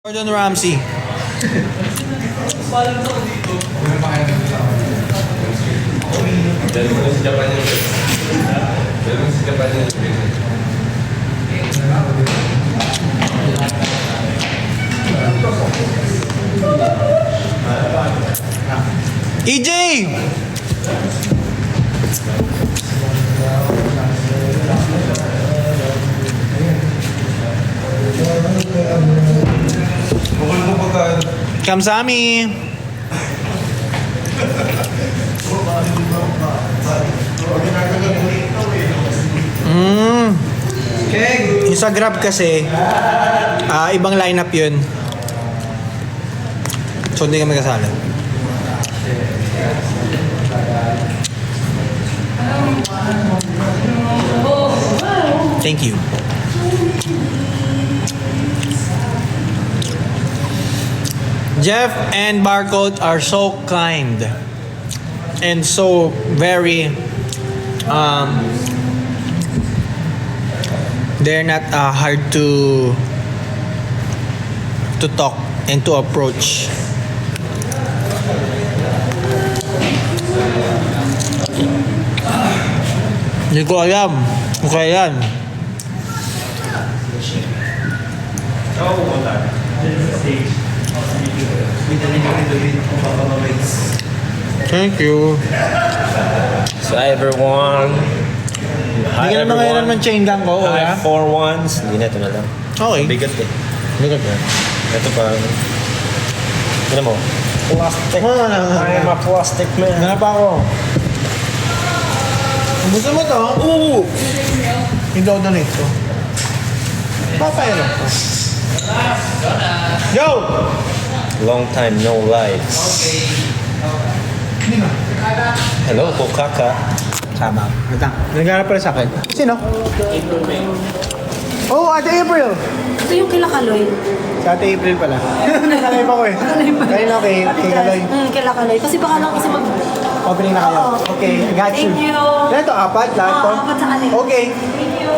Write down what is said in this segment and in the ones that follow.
Gordon Ramsay. EJ! Kamsami! Yung sa Grab kasi, ibang lineup yun. So hindi kami kasali. Thank you. Jeff and Barcode are so kind and so very they're not hard to talk and to approach. Hindi ko alam kung kaya yan. Thank you. So everyone. Hindi ka naman ngayon naman chain gang ko. Hi, 4-1s. Hindi na, ito na lang. Okay. Bigat eh. Bigat yan. Ito pa. Ano mo? Plastic. I am a plastic man. Nanapa ako. Gusto mo to? Oo! I-donate ko. Papayro ko. Yo! Long time no lives. Hello, Kokaka. Sama. Nagharap pala sa akin. Sino? Oh, Ate April! Ito yung kila Kaloy. Sa Ate April pala. Nakalay pa ko eh. Kanina kay Kaloy. Kila Kaloy. Kasi baka lang kasi mag... Opening na kayo. Oo. Okay, I got you. Thank you. Ito, apat lahat to? Oo, apat sa kanila. Okay. Thank you.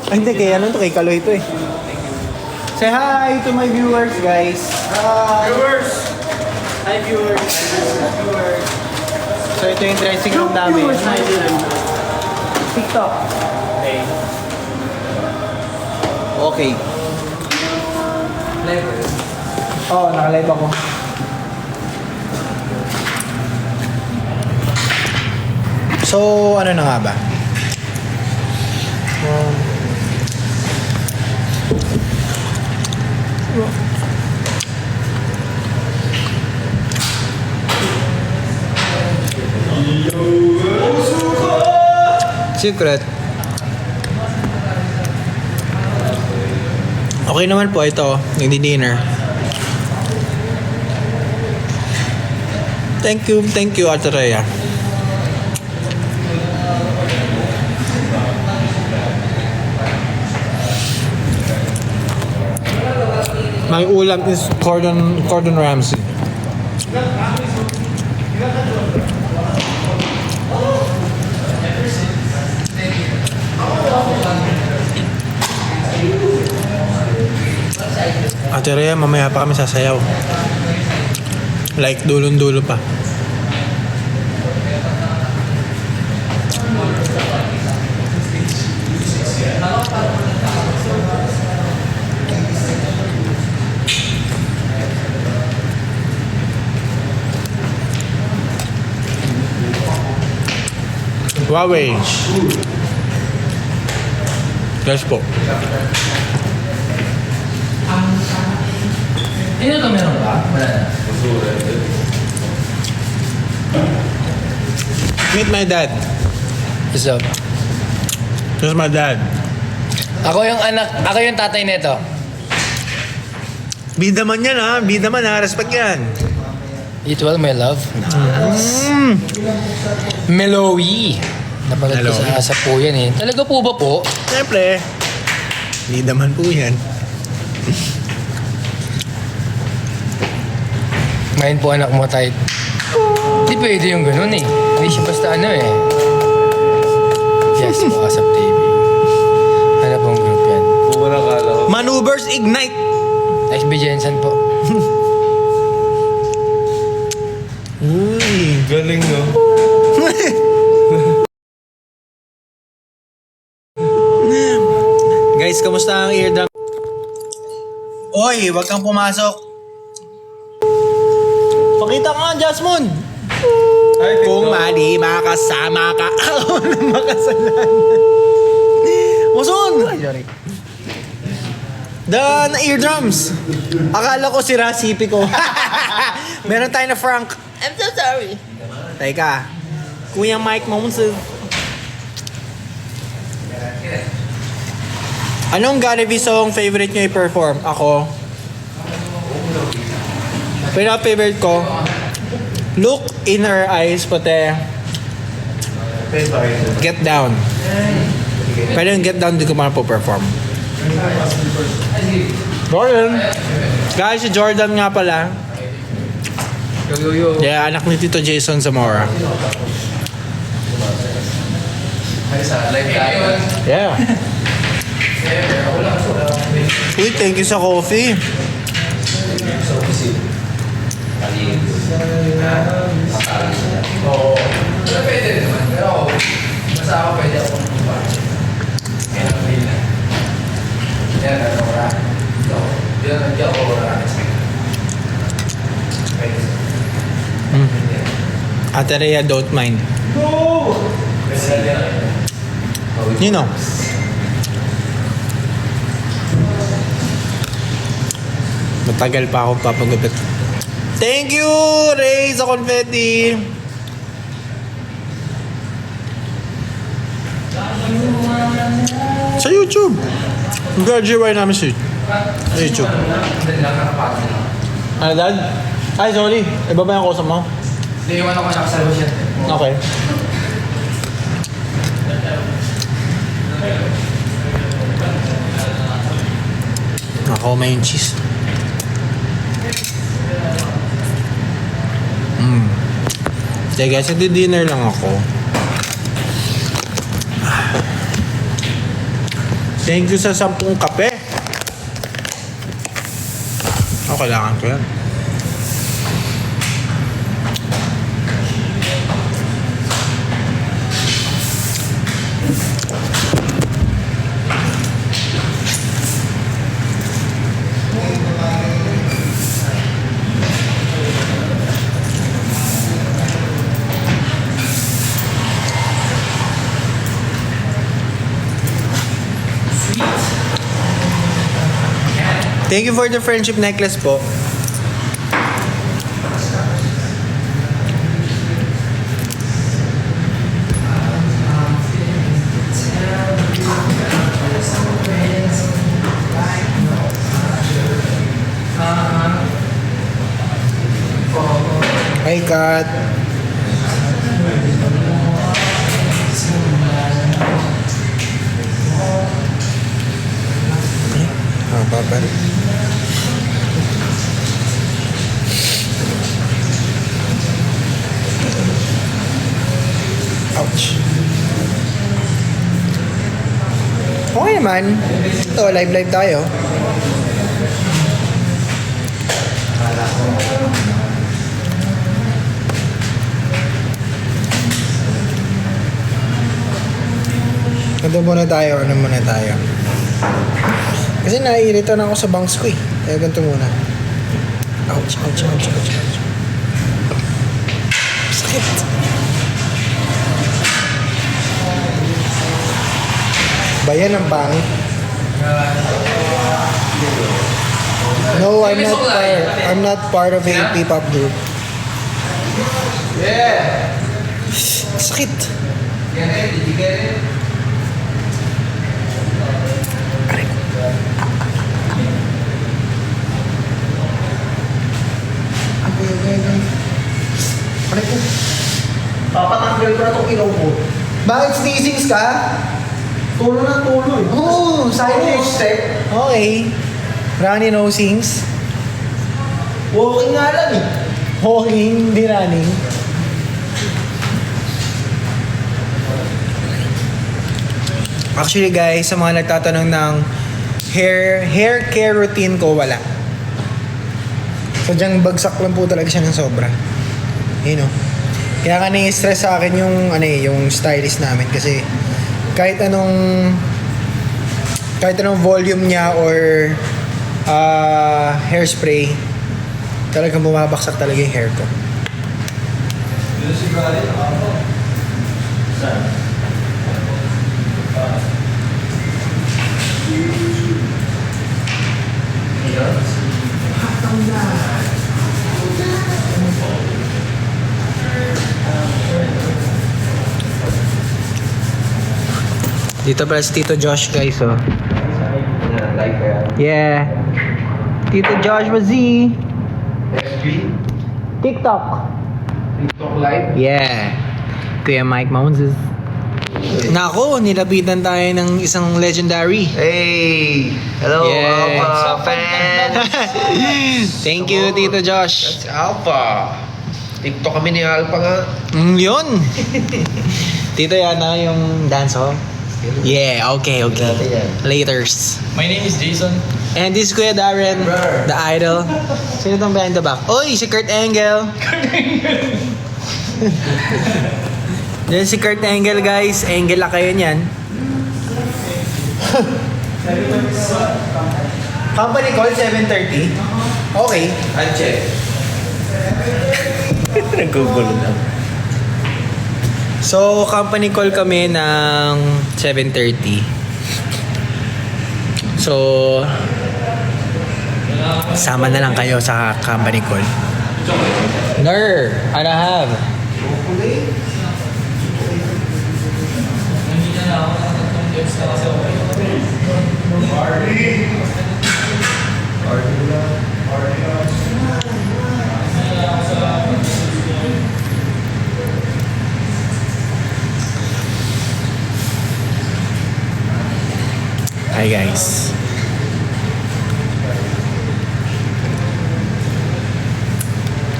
Ay, hindi, kay ano to? Kay Kaloy to eh. Say hi to my viewers, guys. Hi. Viewers! Hi, viewers. So, ito yung dressing room namin. TikTok. Okay. Okay. Live? Oo, naka-live ako. So, ano na nga ba? Secret. Okay naman po ito, yung dinner. Thank you, Ate Rhea. My ulam is Gordon Ramsay. Ate Rhea, mamaya pa kami sasayaw. Like dulon-dulo pa. Huawei. Yes po. Ano to meron ba? Wala na. Meet my dad. What's up? This is my dad. Ako yung tatay nito. Bida man yan ha. Bida man ha. Respect yan. Eat well, my love. Melowy. Napanood ko sa po yan eh. Talaga po ba po? Siyempre. Bida man po yan. Ngayon po anak mo tight. Hindi pwede yung ganun eh. Hindi siya basta ano eh. Yes po, Asap TV. Ano pong group yan? Kung wala kala ko, Maneuvers Ignite. SB Jensen po. Uy, galing no. Guys, kamusta ang eardrum? Oy, wag kang pumasok. Pakita ka nga, Jasmine. Kung mali makasama ka, ako na makasalanan. Muson! Sorry. The eardrums. Akala ko sira sipi ko. Meron tayo na Frank. I'm so sorry. Teka. Kuya Mike Monson. Anong Garevi song favorite nyo i-perform? Ako. Favorite ko. Look in her eyes, pati. Get down. Pero yung get down, di ko man po-perform. Jordan. Guys, si Jordan nga pala. Yeah, anak ni Tito Jason Zamora. Yeah. Uy, thank you sa coffee. Ate Rhea, don't mind. You know. Matagal pa akong papagupit. Thank you, Ray, sa confetti. Sa YouTube. Mag-GY namin sa YouTube. Ano, Dad? Ay, sorry. Iba ba yung kusap mo? Hindi, iwan ako nakasalwa siya. Okay. Ako may yung cheese. Sige guys, dinner lang ako. Thank you sa 10 kape. Kailangan ko yan. Thank you for the friendship necklace po. Hi, Kat. Papa. Ouch. Okay naman. Ito, live tayo. Ano muna tayo? Kasi naiirita na ako sa bangs ko eh. Kaya ganito muna. Ouch. Sakit. Bayan ang pangit. No, I'm not part of a P-pop group. Yeah. Sakit. Aray ko. Papatanggal ko na itong ilaw ko. Bakit sneezings ka? Tulo na tulo eh. Oo, silent step. Okay. Runny nosings. Walking nga lang eh. Walking, hindi running. Actually guys, sa mga nagtatanong ng hair care routine ko, wala. Sadyang bagsak lang po talaga siya ng sobra. You know. Kaya ka stress sa akin yung stylist namin kasi kahit anong volume niya or hairspray, talagang bumabaksak talaga yung hair ko. Dito pala si Tito Josh, guys, oh. Yeah. Tito Josh was TikTok. TikTok live? Yeah. Kuya Mike Moses. Nako, nilapitan tayo ng isang legendary. Hey! Hello, Yeah. Alpha fans! Thank you, Tito Josh. That's Alpha. TikTok kami ni Alpha nga. Yun. Tito, yan na yung dance hall. Yeah, okay. Laters. My name is Jason. And this is Kuya Darren, the idol. Sino tong behind the back? Oy, si Kurt Angle. Yan si Kurt Angle, guys. Angle na kayo niyan. Company call, 7:30. Okay. Uncheck. Nagugulo na. So, company call kami ng 7:30. So, sama na lang kayo sa company call. Ner, ano have? Hi guys.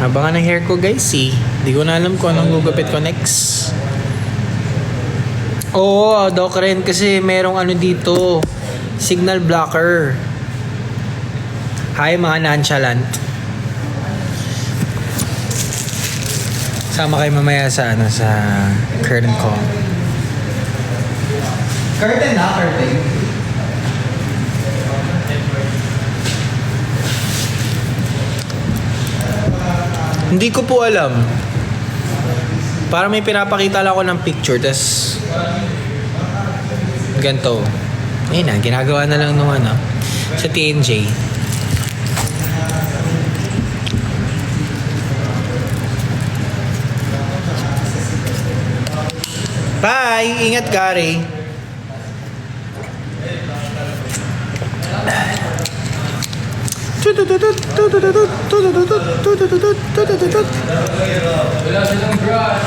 Abangan ng hair ko guys, Di ko na alam kung anong gugupit ko next. Oo, Doc Ren, kasi merong ano dito, signal blocker. Hi mga nonchalant. Sama kayo mamaya sa curtain call. Curtain. Hindi ko po alam. Para may pinapakita lang ako ng picture, tas ganito. Ayun na, ginagawa na lang nung sa TNJ. Bye! Ingat, Gary. Wala silang brush.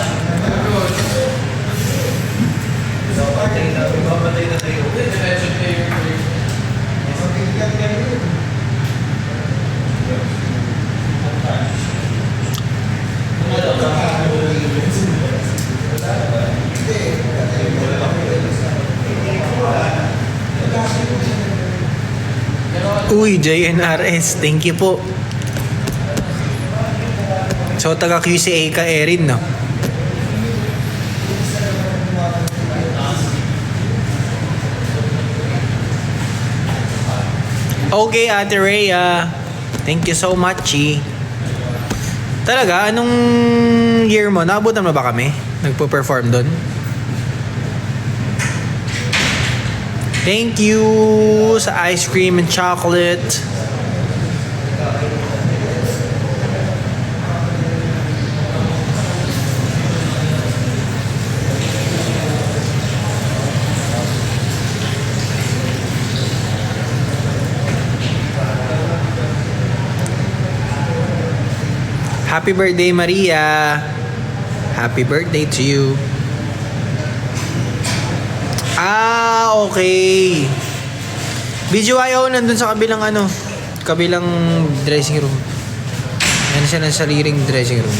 Uy, JNRS, thank you po. So, taga QCA ka, Erin, no? Okay, Ate Rhea. Thank you so much, Talaga, anong year mo? Naabutan mo ba kami? Nagpo-perform doon? Thank you sa ice cream and chocolate. Happy birthday, Maria. Happy birthday to you. Okay. Video ayaw nandun sa kabilang kabilang dressing room. Yan siya ng sariling dressing room.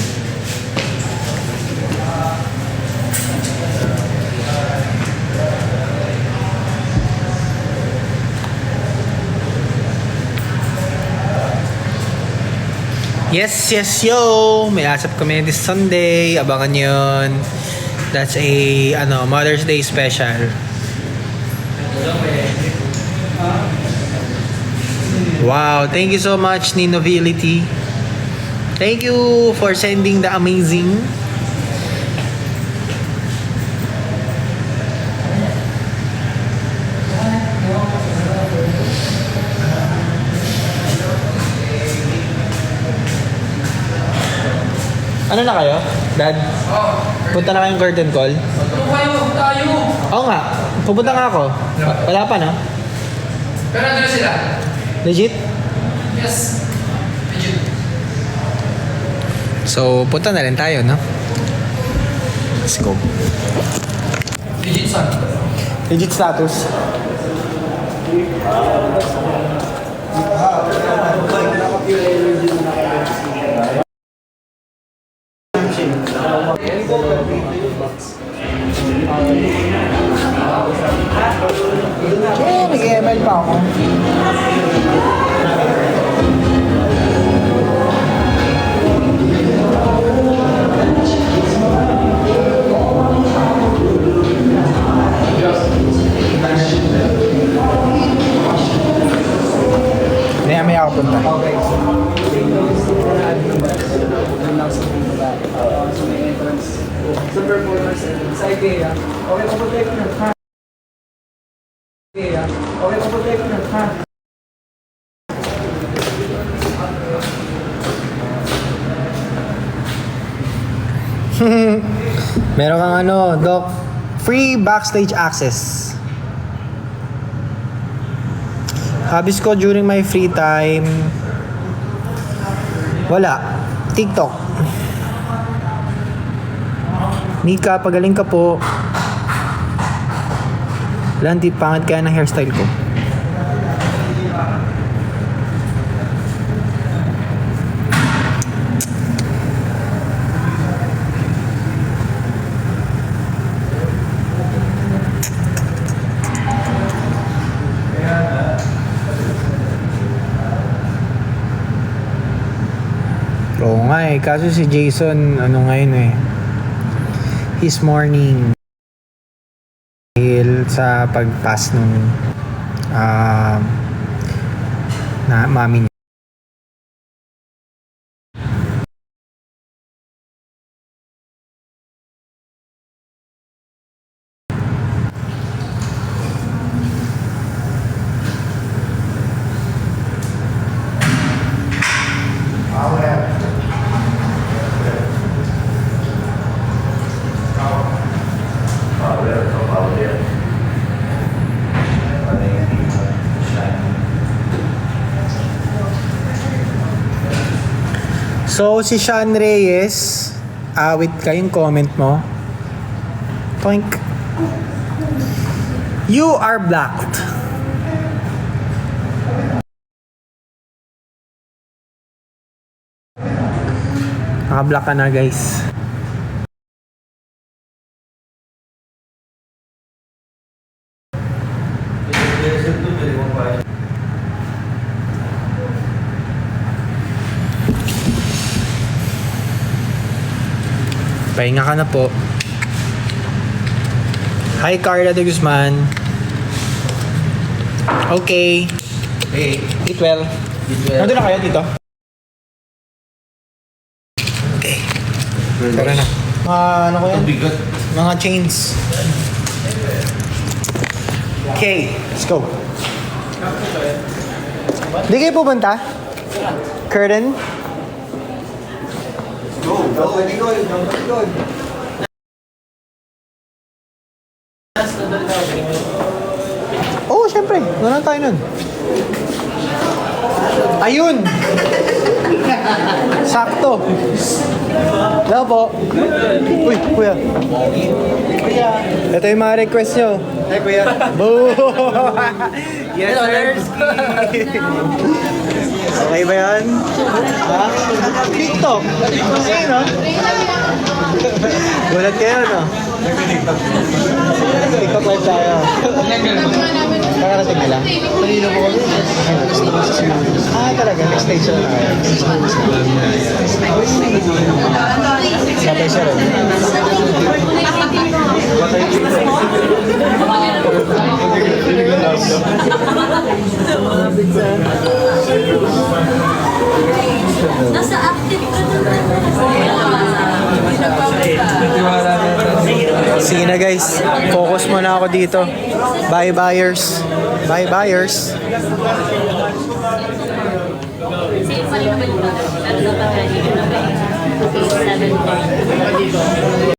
Yes, yes, yo! May asap kami this Sunday. Abangan yun. That's a Mother's Day special. Wow, thank you so much, Ninovility. Thank you for sending the amazing. Ano na kayo, Dad? Punta na kayong curtain call? Tayo! Oo nga, pupunta nga ako. Wala pa, no? Pero ano na sila? Legit? Yes. Legit. So, punta na rin tayo, no? Let's go. Legit son. Legit status. Nag-ML pa ako. Maya ako punta. Sa performance sa IKEA. Okay, papunta ko na. Ha? IKEA. Okay, papunta ko na. Ha? Meron kang Doc, free backstage access. Hobbies ko during my free time, wala. TikTok. Mika, pagaling ka po. Lanti, pangit kaya ng hairstyle ko. Oo nga eh. Kaso si Jason, ngayon eh. His morning. Dahil sa pagpass nung na mami niya. So, si Sean Reyes, awit ka yung comment mo. Toink. You are blocked. Naka-block ka na, guys. Pahinga ka na po. Hi, Carla de Guzman. Okay. Hey. Eat well. Nandun na kayo dito? Okay. Tara na. Ano ko yan? Bigat. Mga chains. Okay, let's go. Di kayo pupunta? Curtain? Oo, syempre. Gano'n tayo nun. Ayun! Sakto. Hello po. Uy, kuya. Ito yung mga request nyo. Hey, kuya. Boo! Yes, sir. Okay ba yan? Ha? TikTok. Okay, no? Gulat kayo, no? TikTok live tayo. Kakarating na lang? Kanina po kami. Talaga? Next stage na kayo? Sabay siya rin. Nasa active ka Sige na guys, focus muna ako dito. Bye buyers. Bye buyers. Safe pa rin naman ito. Lalo na pag dito na ba? Okay, 7:30.